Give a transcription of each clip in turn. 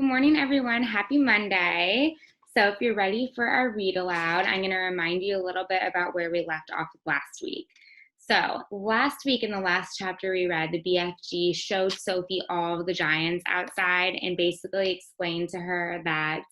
Good morning, everyone. Happy Monday. So if you're ready for our read aloud, I'm going to remind you a little bit about where we left off last week. So last week in the last chapter we read, the BFG showed Sophie all of the giants outside and basically explained to her that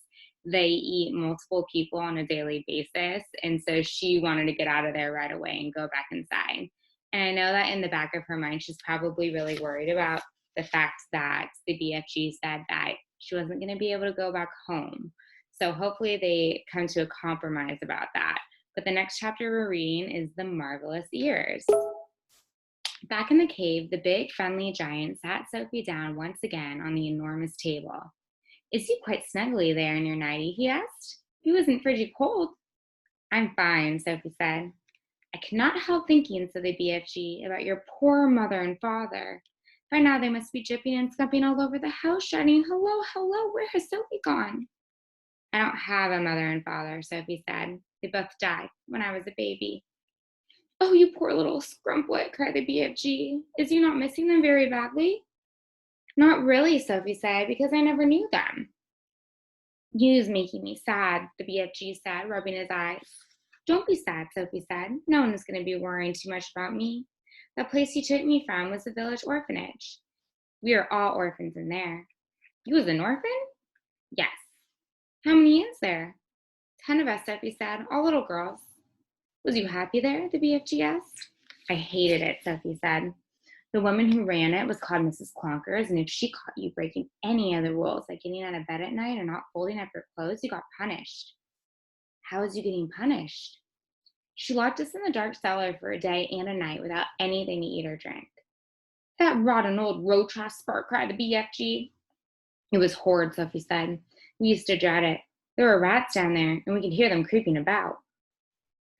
they eat multiple people on a daily basis. And so she wanted to get out of there right away and go back inside. And I know that in the back of her mind, she's probably really worried about the fact that the BFG said that she wasn't going to be able to go back home. So hopefully they come to a compromise about that. But the next chapter we're reading is The Marvelous Ears. Back in the cave, the big friendly giant sat Sophie down once again on the enormous table. Is you quite snugly there in your nightie? He asked. You isn't frigid cold. I'm fine, Sophie said. I cannot help thinking, said the BFG, about your poor mother and father. By now they must be dripping and scumping all over the house, shouting, hello, hello, where has Sophie gone? I don't have a mother and father, Sophie said. They both died when I was a baby. Oh, you poor little scrumplet, cried the BFG. Is you not missing them very badly? Not really, Sophie said, because I never knew them. You's making me sad, the BFG said, rubbing his eyes. Don't be sad, Sophie said. No one is going to be worrying too much about me. The place you took me from was the village orphanage. We are all orphans in there. You was an orphan? Yes. How many is there? 10 of us, Sophie said, all little girls. Was you happy there? The BFG asked. I hated it, Sophie said. The woman who ran it was called Mrs. Clonkers, and if she caught you breaking any of the rules, like getting out of bed at night or not folding up your clothes, you got punished. How was you getting punished? She locked us in the dark cellar for a day and a night without anything to eat or drink. That rotten old roach spark, cried the BFG. It was horrid, Sophie said. We used to dread it. There were rats down there, and we could hear them creeping about.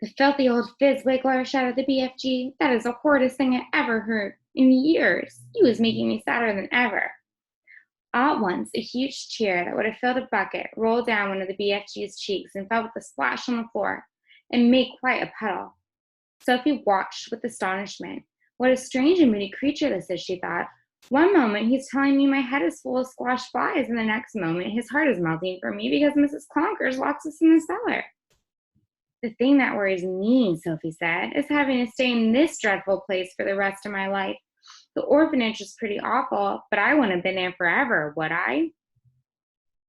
The filthy old fizzwiggler, shouted the BFG. That is the horridest thing I ever heard in years. He was making me sadder than ever. All at once, a huge tear that would have filled a bucket rolled down one of the BFG's cheeks and fell with a splash on the floor and made quite a puddle. Sophie watched with astonishment. What a strange and moody creature this is, she thought. One moment he's telling me my head is full of squashed flies, and the next moment his heart is melting for me because Mrs. Clonkers locks us in the cellar. The thing that worries me, Sophie said, is having to stay in this dreadful place for the rest of my life. The orphanage is pretty awful, but I wouldn't have been there forever, would I?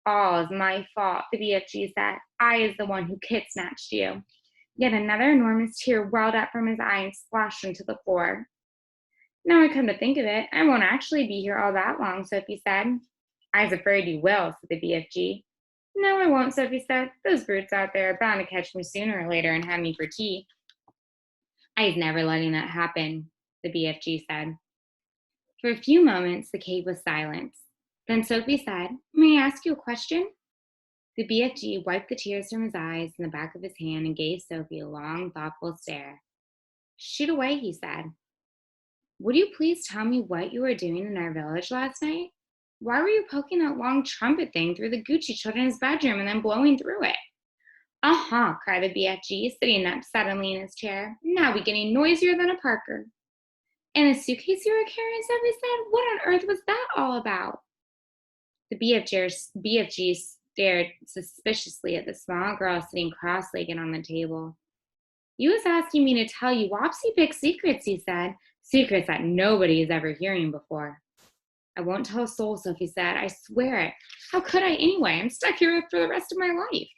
All is my fault, the BFG said. I is the one who kid-snatched you. Yet another enormous tear welled up from his eye and splashed into the floor. Now I come to think of it, I won't actually be here all that long, Sophie said. I's afraid you will, said the BFG. No, I won't, Sophie said. Those brutes out there are bound to catch me sooner or later and have me for tea. I's never letting that happen, the BFG said. For a few moments, the cave was silent. Then Sophie said, May I ask you a question? The BFG wiped the tears from his eyes in the back of his hand and gave Sophie a long, thoughtful stare. Shoot away, he said. Would you please tell me what you were doing in our village last night? Why were you poking that long trumpet thing through the Gucci children's bedroom and then blowing through it? Uh-huh, cried the BFG, sitting up suddenly in his chair. Now we getting noisier than a Parker. And the suitcase you were carrying, Sophie said? What on earth was that all about? The BFG stared suspiciously at the small girl sitting cross-legged on the table. You was asking me to tell you wopsy big secrets, he said. Secrets that nobody is ever hearing before. I won't tell a soul, Sophie said. I swear it. How could I anyway? I'm stuck here for the rest of my life.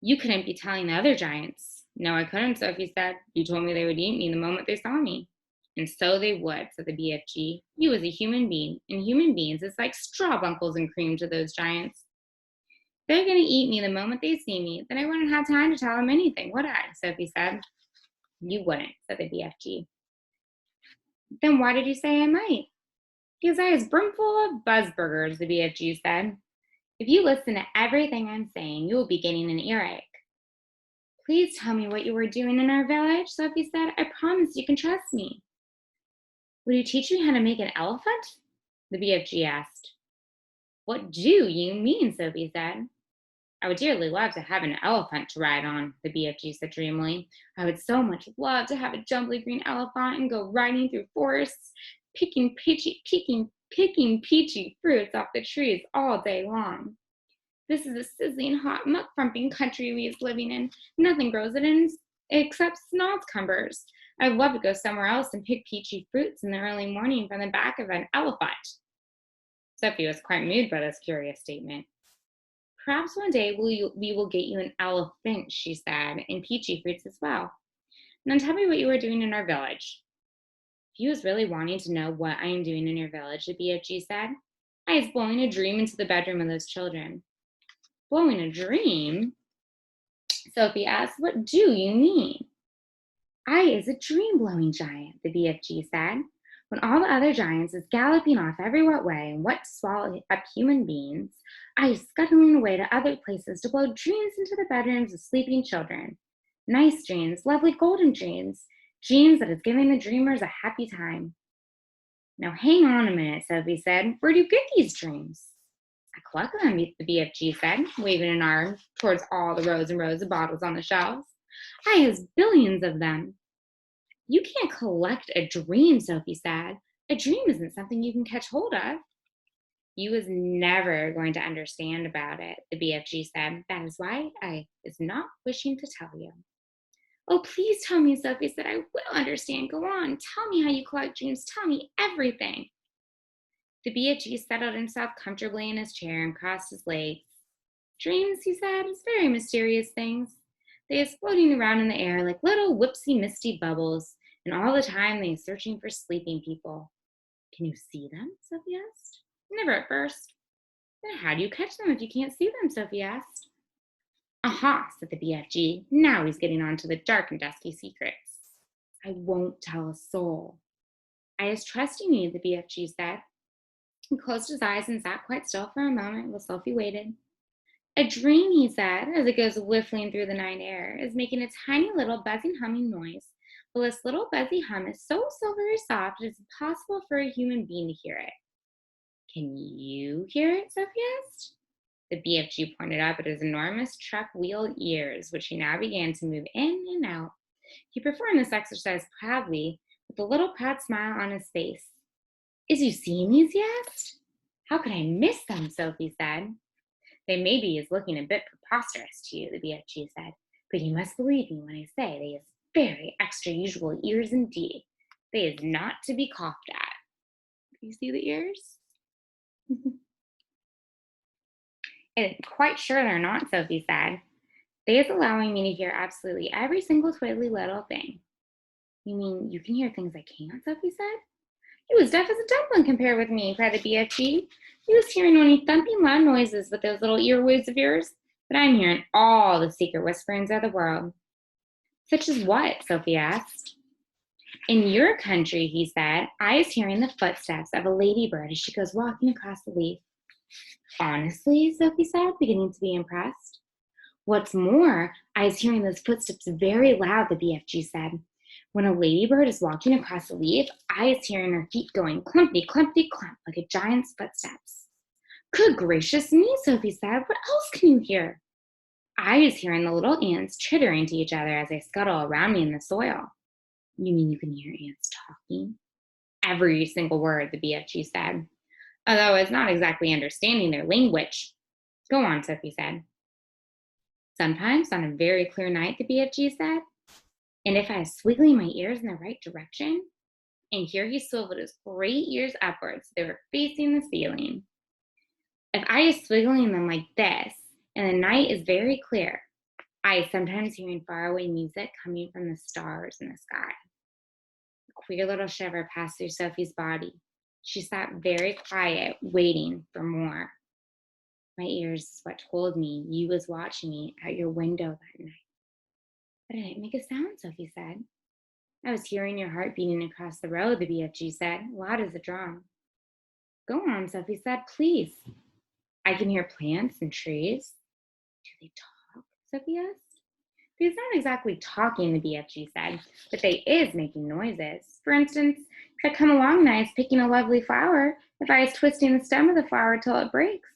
You couldn't be telling the other giants. No, I couldn't, Sophie said. You told me they would eat me the moment they saw me. And so they would, said the BFG. You as a human being, and human beings is like straw bunkles and cream to those giants. They're going to eat me the moment they see me. Then I wouldn't have time to tell them anything, would I? Sophie said. You wouldn't, said the BFG. Then why did you say I might? Because I was brimful of buzzburgers, the BFG said. If you listen to everything I'm saying, you will be getting an earache. Please tell me what you were doing in our village, Sophie said. I promise you can trust me. Would you teach me how to make an elephant? The BFG asked. What do you mean, Sophie said. I would dearly love to have an elephant to ride on, the BFG said dreamily. I would so much love to have a jumbly green elephant and go riding through forests, picking picking peachy fruits off the trees all day long. This is a sizzling hot muck-frumping country we is living in. Nothing grows it in except snodcumbers. I'd love to go somewhere else and pick peachy fruits in the early morning from the back of an elephant. Sophie was quite moved by this curious statement. Perhaps one day we will get you an elephant, she said, and peachy fruits as well. Now tell me what you are doing in our village. He was really wanting to know what I am doing in your village, the BFG said. I is blowing a dream into the bedroom of those children. Blowing a dream? Sophie asked, what do you mean? I is a dream-blowing giant, the BFG said. When all the other giants is galloping off every what way and what to swallow up human beings, I is scuttling away to other places to blow dreams into the bedrooms of sleeping children. Nice dreams, lovely golden dreams, dreams that is giving the dreamers a happy time. Now hang on a minute, Sophie said. Where do you get these dreams? I collect them, the BFG said, waving an arm towards all the rows and rows of bottles on the shelves. I has billions of them. You can't collect a dream, Sophie said. A dream isn't something you can catch hold of. You is never going to understand about it, the BFG said. That is why I is not wishing to tell you. Oh, please tell me, Sophie said. I will understand. Go on. Tell me how you collect dreams. Tell me everything. The BFG settled himself comfortably in his chair and crossed his legs. Dreams, he said, is very mysterious things. They is floating around in the air like little whipsy misty bubbles, and all the time they is searching for sleeping people. Can you see them? Sophie asked. Never at first. Then how do you catch them if you can't see them? Sophie asked. Aha, said the BFG. Now he's getting on to the dark and dusky secrets. I won't tell a soul. I is trusting you, the BFG said. He closed his eyes and sat quite still for a moment while Sophie waited. A dream, he said, as it goes whiffling through the night air, is making a tiny little buzzing humming noise. Well, this little buzzy hum is so silvery soft it is impossible for a human being to hear it. Can you hear it? Sophie asked. The BFG pointed up at his enormous truck wheel ears, which he now began to move in and out. He performed this exercise proudly, with a little proud smile on his face. Is you seeing these yet? How could I miss them? Sophie said. They maybe is looking a bit preposterous to you, the BFG said, but you must believe me when I say they is very extra usual ears indeed. They is not to be coughed at. You see the ears? I'm quite sure they're not, Sophie said. They is allowing me to hear absolutely every single twiddly little thing. You mean you can hear things I can't? Sophie said. You was deaf as a dumpling compared with me, cried the BFG. You was hearing only thumping loud noises with those little earwigs of yours, but I'm hearing all the secret whisperings of the world. Such as what? Sophie asked. In your country, he said, I is hearing the footsteps of a ladybird as she goes walking across the leaf. Honestly, Sophie said, beginning to be impressed. What's more, I is hearing those footsteps very loud, the BFG said. When a ladybird is walking across a leaf, I is hearing her feet going clumpty, clumpty, clump, like a giant's footsteps. Good gracious me, Sophie said. What else can you hear? I is hearing the little ants chittering to each other as they scuttle around me in the soil. You mean you can hear ants talking? Every single word, the BFG said, although I was not exactly understanding their language. Go on, Sophie said. Sometimes on a very clear night, the BFG said, and if I was swiggling my ears in the right direction, and here he swiveled his great ears upwards, they were facing the ceiling. If I is swiggling them like this, and the night is very clear, I is sometimes hearing faraway music coming from the stars in the sky. A queer little shiver passed through Sophie's body. She sat very quiet, waiting for more. My ears is what told me you was watching me out your window that night. But I didn't make a sound, Sophie said. I was hearing your heart beating across the road, the BFG said, loud as a drum. Go on, Sophie said, please. I can hear plants and trees. Do they talk? Sophie asked. They's not exactly talking, the BFG said, but they is making noises. For instance, if I come along and I is picking a lovely flower, if I is twisting the stem of the flower till it breaks,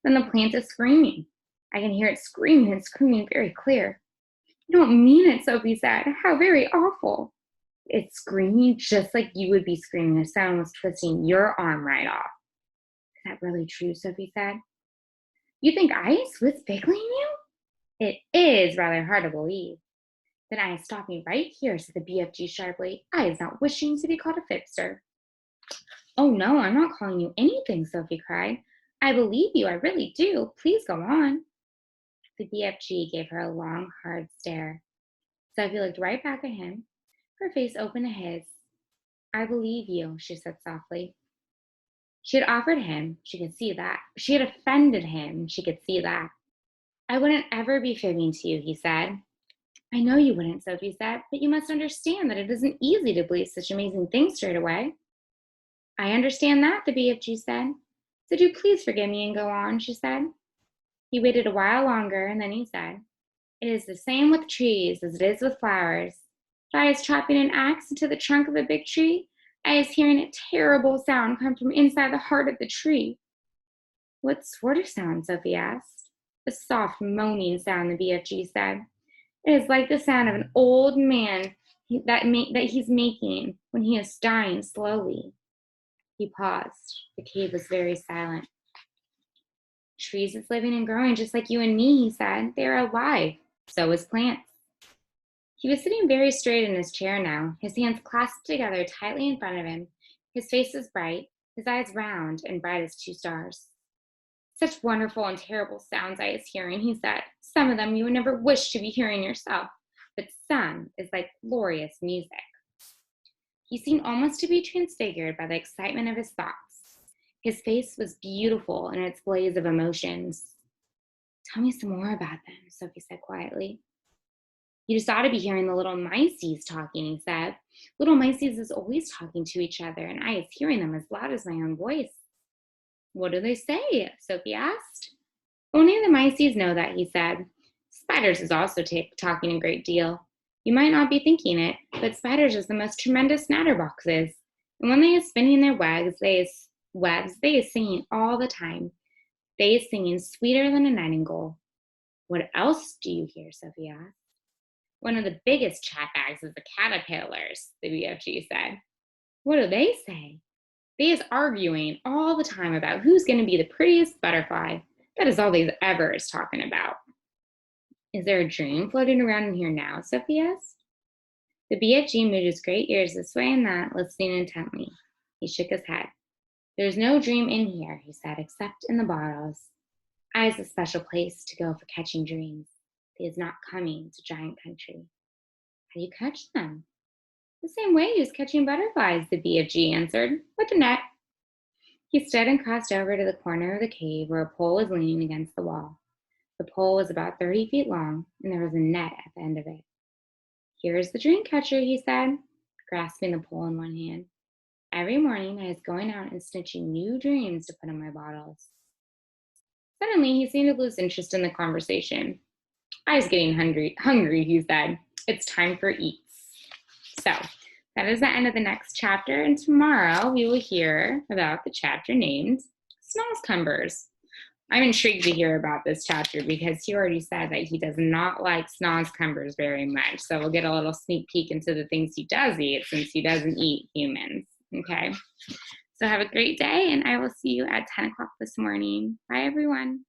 then the plant is screaming. I can hear it screaming and screaming very clear. You don't mean it, Sophie said. How very awful. It's screaming just like you would be screaming if someone was twisting your arm right off. that really true? Sophie said. You think ice was tickling you? It is rather hard to believe. Then I stop me right here, said the BFG sharply. I is not wishing to be called a fipster. Oh no, I'm not calling you anything, Sophie cried. I believe you, I really do. Please go on. The BFG gave her a long, hard stare. Sophie looked right back at him, her face open to his. I believe you, she said softly. She had offered him, she could see that. She had offended him, she could see that. I wouldn't ever be fibbing to you, he said. I know you wouldn't, Sophie said, but you must understand that it isn't easy to believe such amazing things straight away. I understand that, the BFG said. So do please forgive me and go on, she said. He waited a while longer, and then he said, It is the same with trees as it is with flowers. If I was chopping an axe into the trunk of a big tree, I was hearing a terrible sound come from inside the heart of the tree. What sort of sound? Sophie asked. A soft, moaning sound, the BFG said. It is like the sound of an old man that he's making when he is dying slowly. He paused. The cave was very silent. Trees is living and growing just like you and me, he said. They are alive. So is plants. He was sitting very straight in his chair now, his hands clasped together tightly in front of him. His face was bright, his eyes round and bright as two stars. Such wonderful and terrible sounds I was hearing, he said. Some of them you would never wish to be hearing yourself, but some is like glorious music. He seemed almost to be transfigured by the excitement of his thoughts. His face was beautiful in its blaze of emotions. Tell me some more about them, Sophie said quietly. You just ought to be hearing the little mices talking, he said. Little mices is always talking to each other, and I is hearing them as loud as my own voice. What do they say? Sophie asked. Only the mices know that, he said. Spiders is also talking a great deal. You might not be thinking it, but spiders is the most tremendous natterboxes. And when they is spinning their webs, they is singing all the time. They is singing sweeter than a nightingale. What else do you hear? Sophie asked. One of the biggest chat bags is the caterpillars, the BFG said. What do they say? They is arguing all the time about who's going to be the prettiest butterfly. That is all they ever is talking about. Is there a dream floating around in here now? Sophie asked. The BFG moved his great ears this way and that, listening intently. He shook his head. There's no dream in here, he said, except in the bottles. I is a special place to go for catching dreams. He is not coming to Giant Country. How do you catch them? The same way he was catching butterflies, the BFG answered, with a net. He stood and crossed over to the corner of the cave where a pole was leaning against the wall. The pole was about 30 feet long, and there was a net at the end of it. Here is the dream catcher, he said, grasping the pole in one hand. Every morning I was going out and snitching new dreams to put in my bottles. Suddenly he seemed to lose interest in the conversation. I was getting hungry, he said. It's time for eats. So that is the end of the next chapter, and tomorrow we will hear about the chapter named Snozzcumbers. I'm intrigued to hear about this chapter because he already said that he does not like Snozzcumbers very much. So we'll get a little sneak peek into the things he does eat since he doesn't eat humans, okay? So have a great day, and I will see you at 10 o'clock this morning. Bye, everyone.